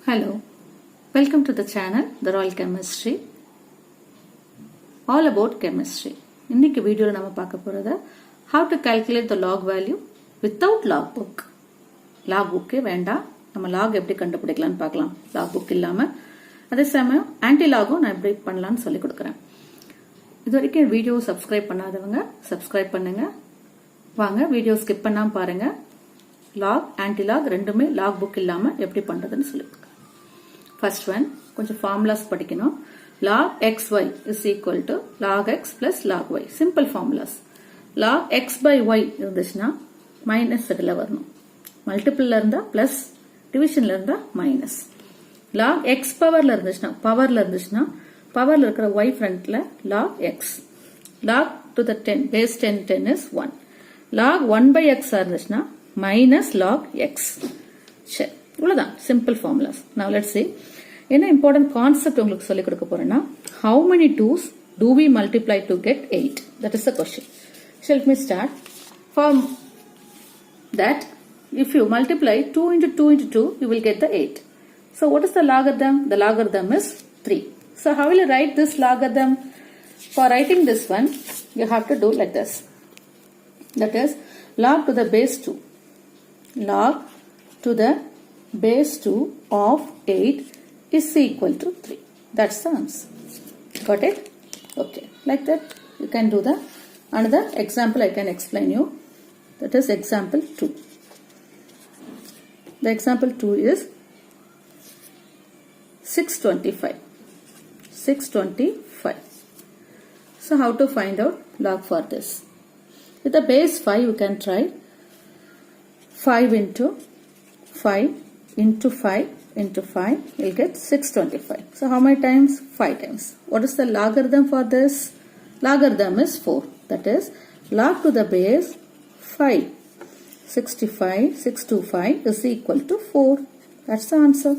Hello, welcome to the channel The Royal Chemistry. All about chemistry. இன்னைக்கு வீடியோல நம்ம பார்க்க போறது how to calculate the log value without log book. log book வேண்டாம். நம்ம log எப்படி கண்டுபிடிக்கலாம்னு பார்க்கலாம். log book இல்லாம அதே சமயம் anti log நான் எப்படி பண்ணலாம்னு சொல்லி கொடுக்கிறேன். இதுவரைக்கும் வீடியோ சப்ஸ்கிரைப் பண்ணாதவங்க சப்ஸ்கிரைப் பண்ணுங்க. வாங்க வீடியோ ஸ்கிப் பண்ணாம பாருங்க. log anti log ரெண்டுமே log book இல்லாம எப்படி பண்றதுன்னு சொல்லி First one, கொஞ்சம் formulas படிக்கணும். log xy is equal to log x plus log y. Simple formulas. log x by y இருந்துச்சுன்னா minus இதுல வரணும். Multiple இருந்தா plus, division இருந்தா minus. log x powerல இருந்துச்சுன்னா, powerல இருக்கிற y frontல log x. log to the 10, base 10 is 1. log 1 by x இருந்துச்சுன்னா minus log x. சரி, இவ்வளவுதான் simple formulas. Now let's see. என்ன important concept உங்களுக்கு சொல்லி கொடுக்க போறேன்னா how many 2's do we multiply to get 8? That is the question. So let me start. For that, if you multiply 2 into 2 into 2, you will get the 8. So what is the logarithm? The logarithm is 3. So how will you write this logarithm? For writing this one, you have to do like this. That is log to the base 2. Log to the base 2 of 8 is equal to 3. That's the answer. Got it? Okay. Like that, you can do the another example I can explain you. That is example 2. The example 2 is 625. 625. So how to find out log for this? With the base 5, you can try 5 into 5 into 5 into 5, you'll get 625. So how many times? 5 times. What is the logarithm for this? Logarithm is 4. That is log to the base 5. 625 is equal to 4. That's the answer.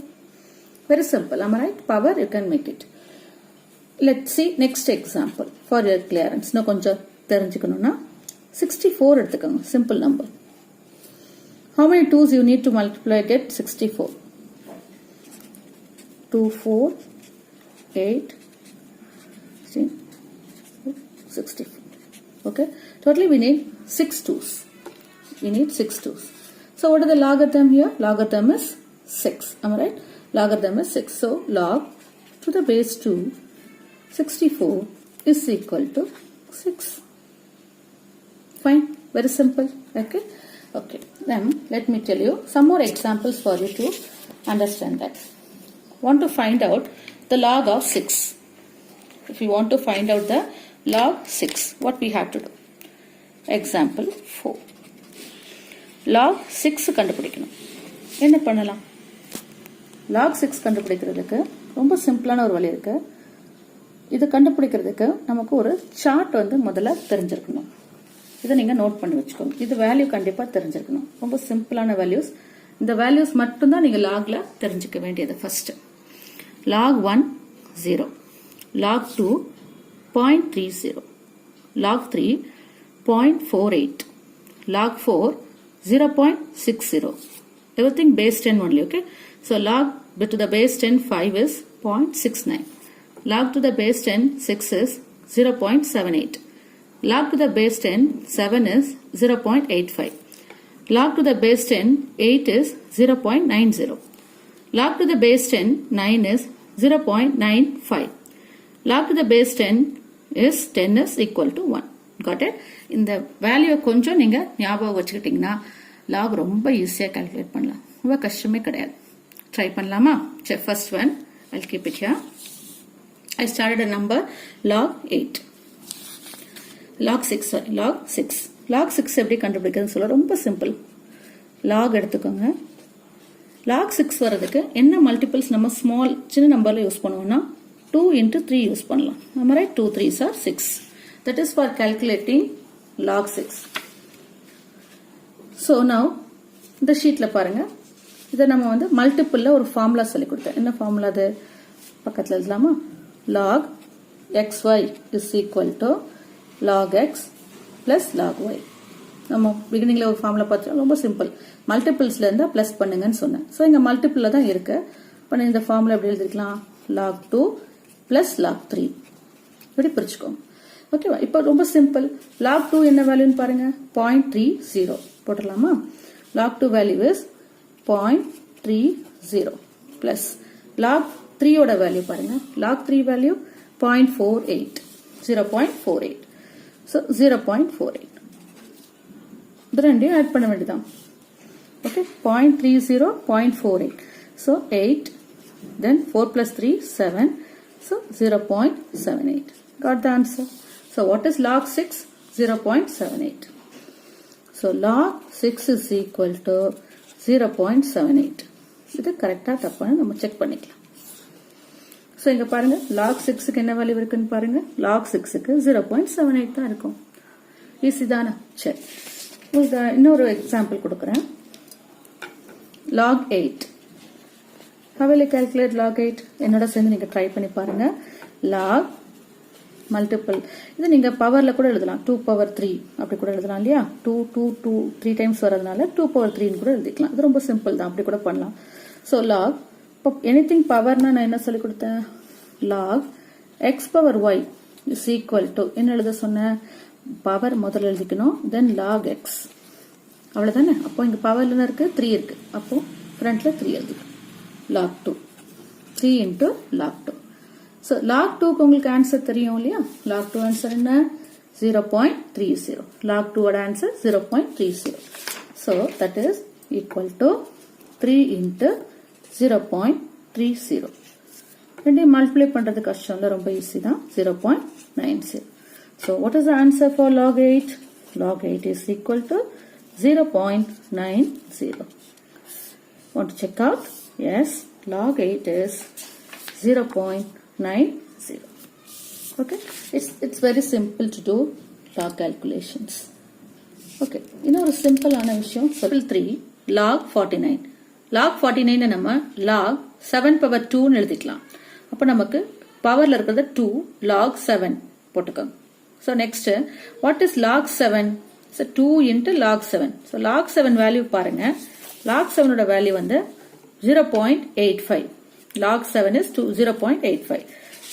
Very simple. Am I right? Power, you can make it. Let's see next example for your clearance. No konja therinjikkanumna 64 எடுத்துக்கோங்க. Simple number. How many 2's you need to multiply get 64? 2, 4, 8, 64. Okay. Totally we need 6 2's. We need 6 2's. So what is the logarithm here? Logarithm is 6. Am I right? Logarithm is 6. So log to the base 2, 64 is equal to 6. Fine. Very simple. Okay. Okay. Then let me tell you some more examples for you to understand that. Want to find out the log of 6. If you want to find out the log 6, what we have to do? Example 4. Log 6 கண்டுபிடிக்கணும். என்ன பண்ணலாம்? log 6 கண்டுபிடிக்கிறதுக்கு ரொம்ப சிம்பிளான ஒரு வழி இருக்கு. இது கண்டுபிடிக்கிறதுக்கு நமக்கு ஒரு சார்ட் வந்து முதல்ல தெரிஞ்சிருக்கணும். இதை நீங்க நோட் பண்ணி வச்சுக்கோங்க. இது வேல்யூ கண்டிப்பா தெரிஞ்சிருக்கணும். ரொம்ப சிம்பிளான வேல்யூஸ். இந்த வேல்யூஸ் மட்டும் தான் நீங்க லாக்ல தெரிஞ்சுக்க வேண்டியது first. log 1 0, log 2 0.30, log 3 0.48, log 4 0.60. Everything base 10 only, okay? So log to the base 10 5 is 0.69. Log to the base 10 6 is 0.78. Log to the base 10 7 is 0.85. Log to the base 10 8 is 0.90. Log to the base 10 9 is 0.95. Log to the base 10 is 10 is equal to 1. Got it? இந்த value கொஞ்சம் நீங்க ஞாபகம் வச்சுக்கிட்டீங்கன்னா log ரொம்ப ஈஸியா calculate பண்ணலாம். ரொம்ப கஷ்டமே கிடையாது. ட்ரை பண்ணலாமா? சரி, first one I'll keep it here. I started a number log 8. log 6 sorry, log 6. log 6 எப்படி கண்டுபிடிக்கிறதுன்னு சொல்ல ரொம்ப சிம்பிள். log எடுத்துக்கோங்க. log 6 வரதுக்கு என்ன மல்டிபிள்ஸ் நம்ம ஸ்மால் சின்ன நம்பர்ல யூஸ் பண்ணுவோம்னா 2 into 3 யூஸ் பண்ணலாம். நம்ம right 2 3s are 6. That is for calculating log 6. So now இந்த ஷீட்ல பாருங்க. இதை நம்ம வந்து மல்டிபிள்ல ஒரு ஃபார்முலா சொல்லி கொடுத்தேன். என்ன ஃபார்முலா அது? பக்கத்துல எழுதலாமா? log xy is equal to log x plus log y. நம்ம beginningல ஒரு ஃபார்முலா பார்த்தோம். ரொம்ப சிம்பிள். மல்டிபிள்ஸ்ல இருந்தா பிளஸ் பண்ணுங்கன்னு சொன்னேன். சோ இங்க மல்டிபிள்ல தான் இருக்கு. இப்போ இந்த ஃபார்முலா எப்படி எழுதிக்கலாம் log 2 plus log 3 இப்படி பிரிச்சுக்கோங்க ஓகேவா இப்போ ரொம்ப சிம்பிள் log 2 என்ன வேல்யூன்னு பாருங்க 0.30 போட்டுடலாமா log 2 value is 0.30 plus log 3 ஓட வேல்யூ பாருங்க log 3 வேல்யூ 0.48 so 0.48 இது ரெண்டையும் ஆட் பண்ண வேண்டியதான் okay 0.30 0.48 so 8 then 4 plus 3 7 so 0.78 got the answer so what is log 6 0.78 so log 6 is equal to 0.78 இது கரெக்ட்டா தப்பான்னு நம்ம செக் பண்ணிக்கலாம் சோ இங்க பாருங்க log 6 க்கு என்ன வேல்யூ இருக்குன்னு பாருங்க log 6 க்கு 0.78 தான் இருக்கும் ஈஸி தானா சரி உங்களுக்கு இன்னொரு எக்ஸாம்பிள் கொடுக்கிறேன் log 8 how will you calculate log 8 என்னோட சேர்ந்து நீங்க ட்ரை பண்ணி பாருங்க log மல்டிபிள் இது நீங்க பவர்ல கூட எழுதலாம் 2 power 3 அப்படி கூட எழுதலாம் இல்லையா 3 டைம்ஸ் வரதுனால 2 power 3 ன்னு கூட எழுதிக்கலாம் இது ரொம்ப சிம்பிள் தான் அப்படி கூட பண்ணலாம் சோ log anything பவர்னா நான் என்ன சொல்லி கொடுத்தேன் log x power y is equal to என்ன எழுத சொன்னேன் பவர் முதல்ல எழுதிக்கணும் then log x அவ்வளவுதானே அப்போ இங்க பவர்ல என்ன இருக்கு 3 இருக்கு அப்போ ஃப்ரண்ட்ல 3 எழுதிக்கணும் log 2 3 into log 2 so log 2 க்கு உங்களுக்கு ஆன்சர் தெரியும் இல்லையா log 2 ஆன்சர் என்ன 0.30 log 2 ஓட answer 0.30 so that is equal to 3 into 0.30 ரெண்டையும் மல்டிப்ளை பண்றது கஷ்டம் இல்ல ரொம்ப ஈஸி தான் 0.90 so what is the answer for log 8 log 8 is equal to 0.90 want to check out yes log 8 is 0.90 okay it's very simple to do log calculations okay இன்னொரு சிம்பிளான விஷயம் 3 log 49 log 49 நம்ம log 7 power 2 ன்னு எழுதிக்கலாம் அப்ப நமக்கு பவர்ல இருக்கிறது 2 log 7 போட்டுக்கோங்க so next what is log 7 so 2 into log 7 so log 7 value பாருங்க log 7 ஓட வேல்யூ வந்து 0.85 log 7 is 0.85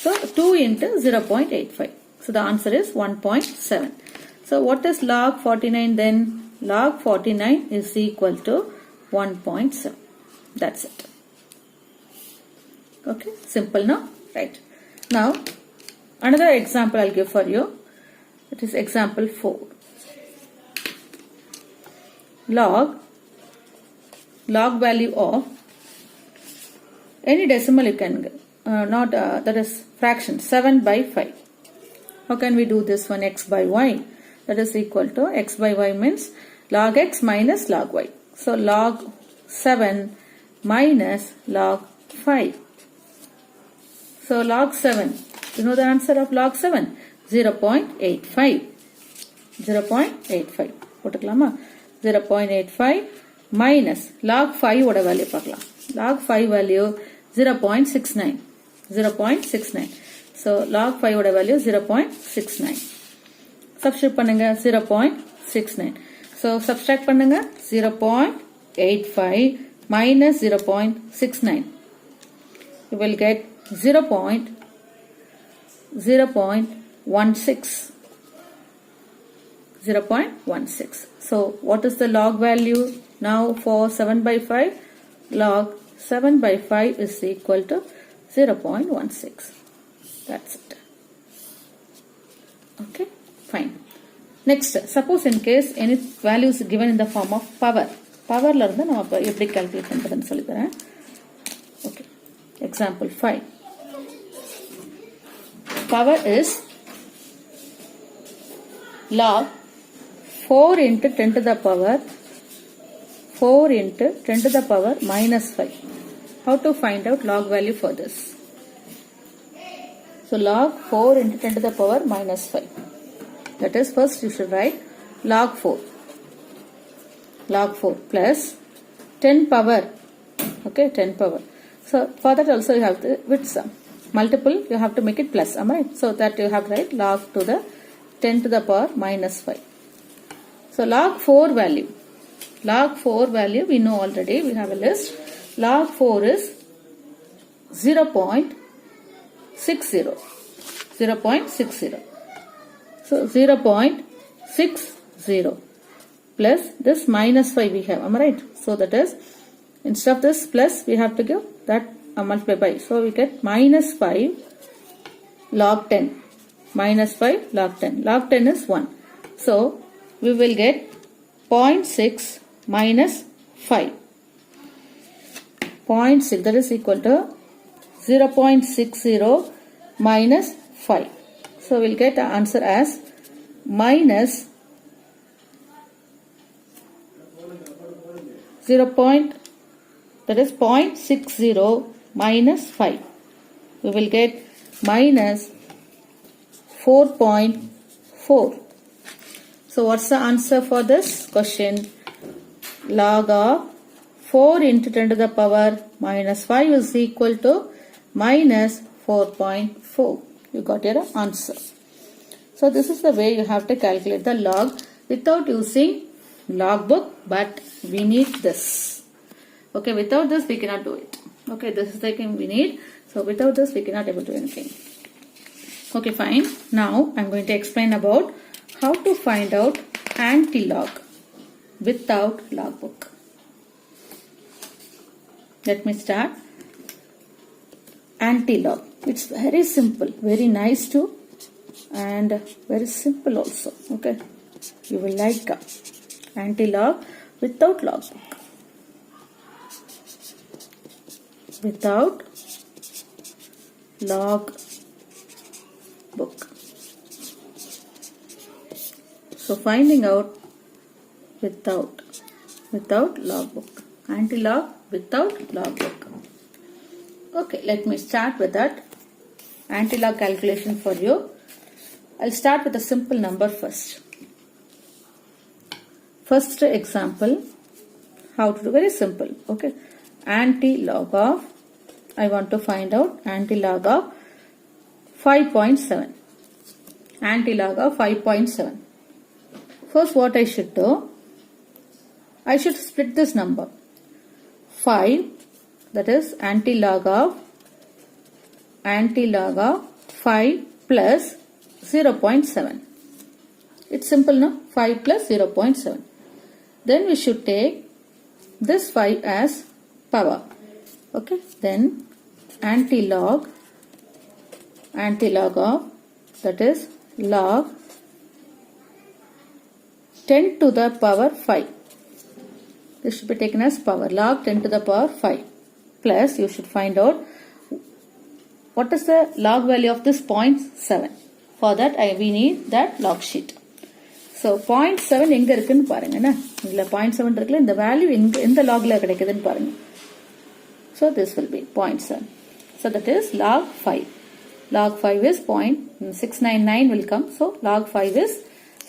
so 2 into 0.85 so the answer is 1.7 so what is log 49 then log 49 is equal to 1.7 that's it okay simple now right now another example I'll give for you it is example 4 log value of any decimal you can not that is fraction 7 by 5 how can we do this one x by y that is equal to x by y means log x minus log y so log 7 minus log 5 so log 7 you know the answer of log 7 0.85 போட்டுக்கலாமா 0.85 minus log 5 ஓட value பார்க்கலாம் log 5 value 0.69 so log 5 ஓட value 0.69 substitute பண்ணுங்க 0.69 so subtract பண்ணுங்க 0.85 minus 0.69 you will get 0.16 so what is the log value now for 7 by 5 log 7 by 5 is equal to 0.16 that's it okay fine next suppose in case any values given in the form of power la irundha nama eppadi calculate பண்றதுன்னு சொல்லி தரேன் okay example 5 power is log 4 into 10 to the power 4 into 10 to the power minus 5 how to find out log value for this so log 4 into 10 to the power minus 5 that is first you should write log 4 plus 10 power okay 10 power so for that also you have to with some multiple you have to make it plus am I right so that you have to write log to the 10 to the power minus 5 so log 4 value we know already we have a list log 4 is 0.60. 0.60. So 0.60 plus this minus 5 we have. Am I right? So that is, instead of this plus we have to give that multiply by. So we get minus 5 log 10. Minus 5 log 10. Log 10 is 1. So we will get 0.6 minus 5. 0.6, that is equal to 0.60 minus 5. So we'll get the answer as minus 0.60 minus 5. We will get minus 4.4. So what's the answer for this question? Log of 4 into 10 to the power minus 5 is equal to minus 4.4. You got your answer. So this is the way you have to calculate the log without using logbook, but we need this. Okay, without this we cannot do it. Okay, this is the thing we need. So without this we cannot able to do anything. Okay, fine. Now I'm going to explain about how to find out anti-log without logbook. Let me start. Anti-log. It's very simple, very nice too, and very simple also. Okay, you will like anti-log without logbook. Without log book. So finding out without logbook. Anti-log without logbook. Okay, let me start with that anti-log calculation for you. I'll start with a simple number first. First example, how to do, very simple. Okay, anti-log of, I want to find out anti-log of 5.7. Anti-log of 5.7. First what I should do, I should split this number. 5, that is anti-log of 5 plus 0.7. It's simple, no? 5 plus 0.7. Then we should take this 5 as power. Okay, then anti-log of, that is log 10 to the power 5. This should be taken as power, log 10 to the power 5. Plus, you should find out what is the log value of this 0.7. For that, we need that log sheet. So, 0.7 எங்க இருக்குன்னு பாருங்க. இதுல 0.7 இருக்குல்ல, இந்த value எந்த logல கிடைக்குதுன்னு பாருங்க. So, this will be 0.7. So, that is log 5. Log 5 is 0.699 will come. So, log 5 is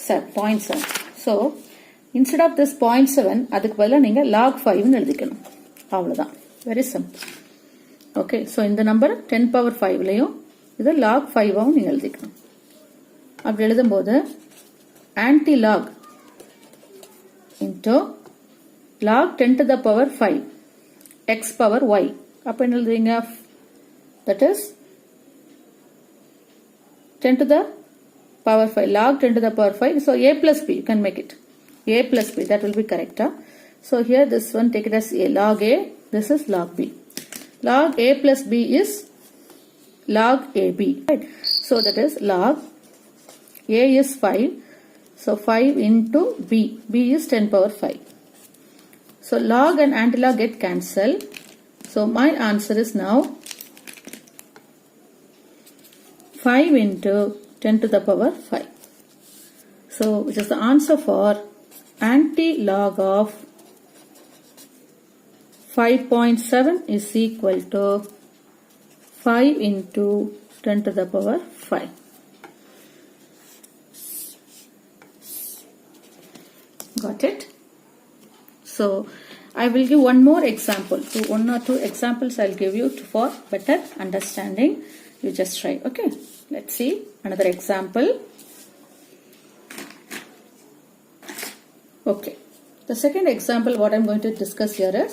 0.7. So, instead of this 0.7, அதுக்கு பதிலா நீங்க log 5 ன்னு எழுதிக்கணும். அவ்வளவுதான். Very simple. Okay, so இந்த நம்பர் 10 power 5 லையும் இது log 5 ஆவும் நீங்க எழுதிக்கணும். அப்படி எழுதும்போது anti-log into log 10 to the power 5 x power y. அப்ப என்ன எழுதுவீங்க? That is 10 to the power 5, log 10 to the power 5. So a plus b, you can make it a plus b, that will be correct. So here this one, take it as a, log a, this is log b. Log a plus b is log ab, right? So that is log a is 5, so 5 into b, b is 10 power 5. So log and anti-log get cancelled. So my answer is now 5 into 10 to the power 5. So which is the answer for anti-log of 5.7 is equal to 5 into 10 to the power 5. Got it? So I will give one more example. So 1 or 2 examples I'll give you for better understanding. You just try. Okay. Let's see another example. Okay. The second example what I'm going to discuss here is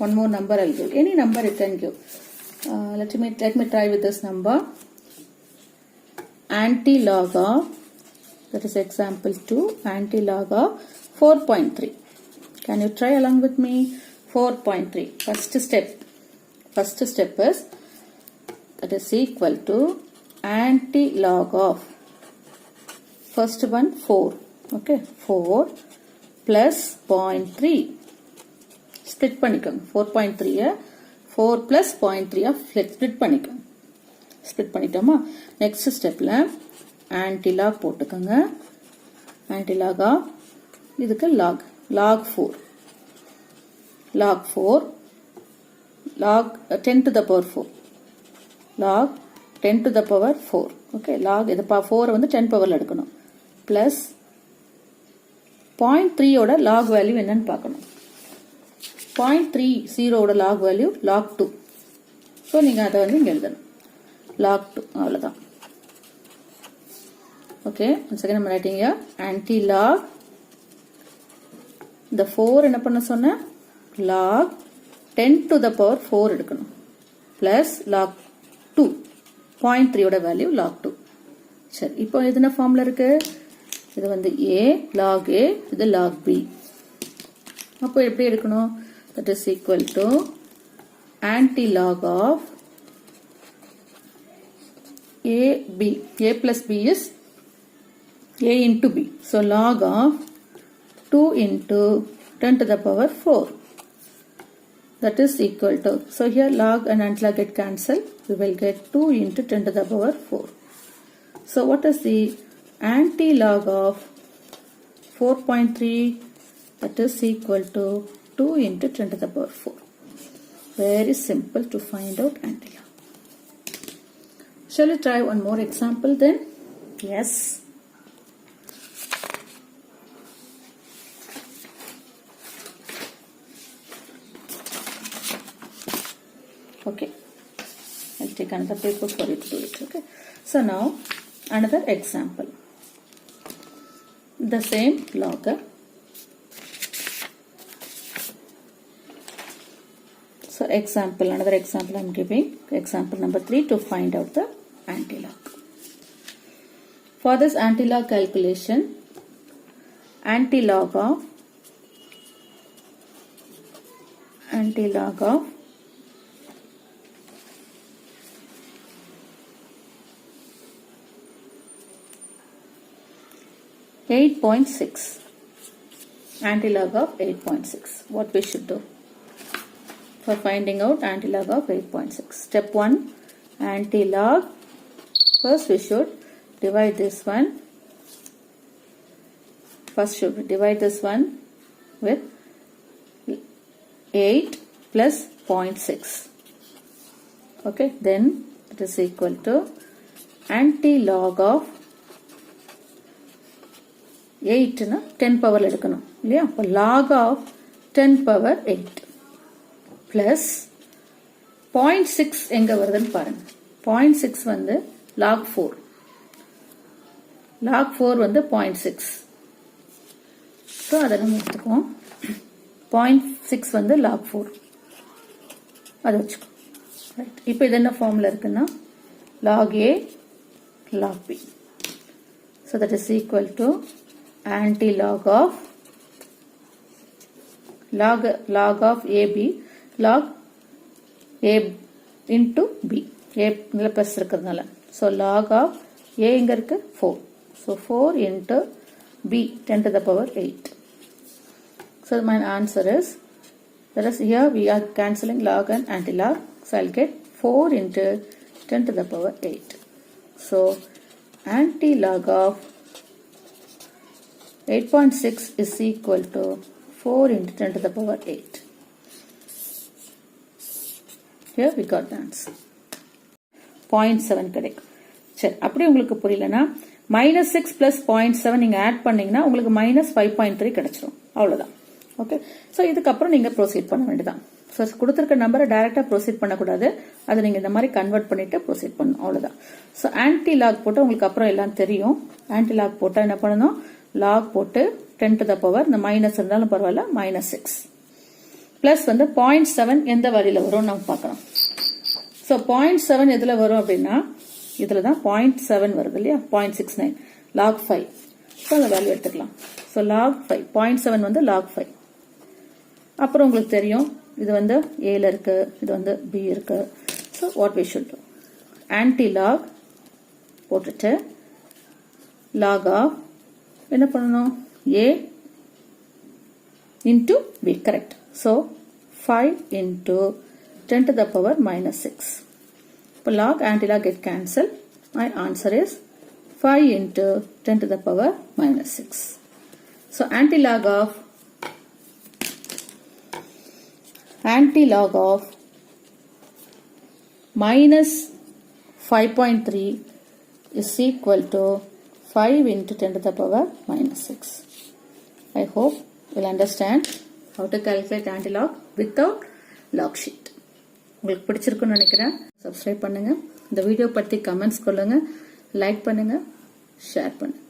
one more number I'll give. Any number you can give. Let me try with this number. Anti-log of, that is example 2, anti-log of 4.3. Can you try along with me? 4.3. First step is, that is equal to anti-log of, first one 4. Okay, 4 plus 0.3. Split பண்ணிக்கோங்க. 4.3 4 plus 0.3 split பண்ணிக்கோங்க. Split பண்ணிட்டோமா? Next stepல anti-log போட்டுக்கோங்க. Anti-log of, இதுக்கு log 4. Log 4, log 10 to the power 4. Log 10 to the power 4. Okay, log இது 4 வந்து 10 powerல எடுக்கணும். Plus 0.3 ஓட log value என்னன்னு பார்க்கணும். 0.30 ஓட log value log 2. So நீங்க அதை வந்து இங்க எழுதணும். log 2 அவ்வளவுதான். Okay, once again I'm writing here anti-log. இந்த 4 என்ன பண்ண சொன்ன? log 10 to the power 4 எடுக்கணும். Plus log 2. 0.3 ஓட value log 2. சரி, இப்போ எதுன ஃபார்ம்ல இருக்கு? இது வந்து a log a, இது log b. அப்போ எப்படி எடுக்கணும்? That is equal to anti-log of ab. A plus b is a into b. So log of 2 into 10 to the power 4. That is equal to, so here log and anti-log get cancelled. We will get 2 into 10 to the power 4. So what is the anti-log of 4.3? That is equal to 2 into 10 to the power 4. Very simple to find out anti-log. Shall we try one more example then? Yes. Okay. I'll take another paper for you to do it. Okay. So now another example. The same log. So example, another example I'm giving, example number 3 to find out the anti-log. For this anti-log calculation, anti-log of 8.6. Anti-log of 8.6. What we should do for finding out anti-log of 8.6? Step 1, anti-log. First we should divide this one. First should divide this one with 8 plus 0.6. Okay, then it is equal to anti-log of 8 na 10 power எடுக்கணும் இல்லையா? அப்போ log of 10 power 8 plus 0.6 எங்க வருதுன்னு பாருங்க. 0.6 வந்து log 4. log 4 வந்து 0.6. So அதை நம்ம எடுத்துக்குவோம். 0.6 வந்து log 4. அதை வச்சுக்கோ. ரைட், இப்போ இது என்ன ஃபார்ம்ல இருக்குன்னா log a log b. So that is equal to anti-log of log of ab log a into b. a plus இருக்கிறதுனால, so log of a எங்க இருக்கு 4. So 4 into b 10 to the power 8. So my answer is, that is here we are cancelling log and anti-log. So I'll get 4 into 10 to the power 8. So anti-log of 8.6 is equal to 4 into 10 to the power 8. Here we got the answer. 0.7 கிடைக்கும். சரி, அப்படி உங்களுக்கு புரியலனா -6 plus 0.7 நீங்க add பண்ணீங்கன்னா உங்களுக்கு -5.3 கிடைச்சிரும். அவ்வளவுதான். Okay, so இதுக்கப்புறம் நீங்க ப்ரொசீட் பண்ண வேண்டியதான். ஸோ கொடுத்துருக்க நம்பரை டைரக்டா ப்ரொசீட் பண்ணக்கூடாது, அதை நீங்க இந்த மாதிரி கன்வெர்ட் பண்ணிட்டு ப்ரொசீட் பண்ணணும். அவ்வளவுதான். ஸோ ஆன்டி-லாக் போட்டு உங்களுக்கு அப்புறம் எல்லாம் தெரியும். ஆன்டி-லாக் போட்டா என்ன பண்ணணும்? லாக் போட்டு 10 to the power, இந்த மைனஸ் இருந்தாலும் பரவாயில்ல, -6. பிளஸ் வந்து 0.7 எந்த வழியில் வரும் நம்ம பார்க்கலாம். ஸோ 0.7 எதில் வரும் அப்படின்னா இதில் தான் 0.7 வருது இல்லையா, 0.69 log 5. ஸோ அந்த வேல்யூ எடுத்துக்கலாம். ஸோ log 5 0.7 வந்து log 5. அப்புறம் உங்களுக்கு தெரியும் இது வந்து ஏல இருக்கு, இது வந்து பி இருக்கு. So what we should do, anti lock போட்டுட்டு log ஆஃப் என்ன பண்ணணும், a into b, correct. So 5 into 10 to the power minus 6. So log anti-log get cancelled. My answer is 5 into 10 to the power minus 6. So anti-log of minus 5.3 is equal to 5 into 10 to the power minus 6. I hope you'll understand how to calculate anti-log without log sheet. உங்களுக்கு பிடிச்சிருக்குன்னு நினைக்கிறேன். Subscribe பண்ணுங்க, இந்த video பற்றி comments கொள்ளுங்க, like பண்ணுங்க, share பண்ணுங்க.